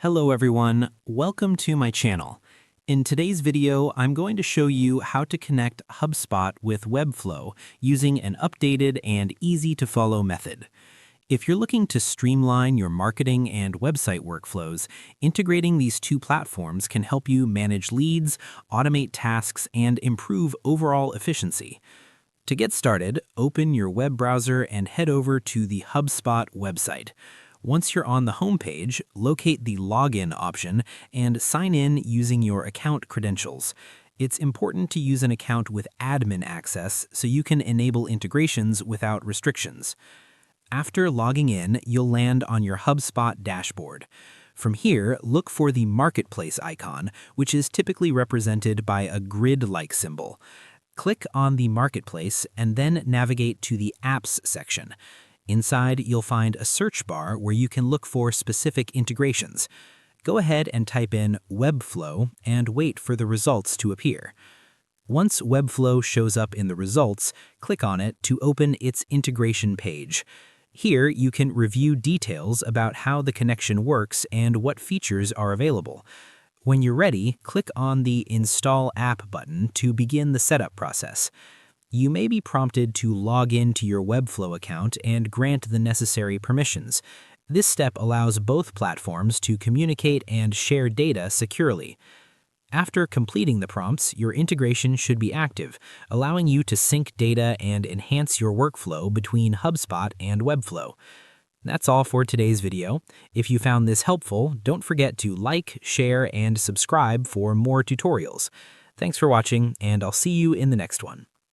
Hello everyone, welcome to my channel. In today's video, I'm going to show you how to connect Hubspot with Webflow using an updated and easy-to-follow method. If you're looking to streamline your marketing and website workflows, integrating these two platforms can help you manage leads, automate tasks, and improve overall efficiency. To get started, open your web browser and head over to the Hubspot website. Once you're on the home page, locate the Login option and sign in using your account credentials. It's important to use an account with admin access so you can enable integrations without restrictions. After logging in, you'll land on your Hubspot dashboard. From here, look for the Marketplace icon, which is typically represented by a grid-like symbol. Click on the Marketplace and then navigate to the Apps section. Inside, you'll find a search bar where you can look for specific integrations. Go ahead and type in Webflow and wait for the results to appear. Once Webflow shows up in the results, click on it to open its integration page. Here, you can review details about how the connection works and what features are available. When you're ready, click on the Install App button to begin the setup process. You may be prompted to log into your Webflow account and grant the necessary permissions. This step allows both platforms to communicate and share data securely. After completing the prompts, your integration should be active, allowing you to sync data and enhance your workflow between Hubspot and Webflow. That's all for today's video. If you found this helpful, don't forget to like, share, and subscribe for more tutorials. Thanks for watching, and I'll see you in the next one.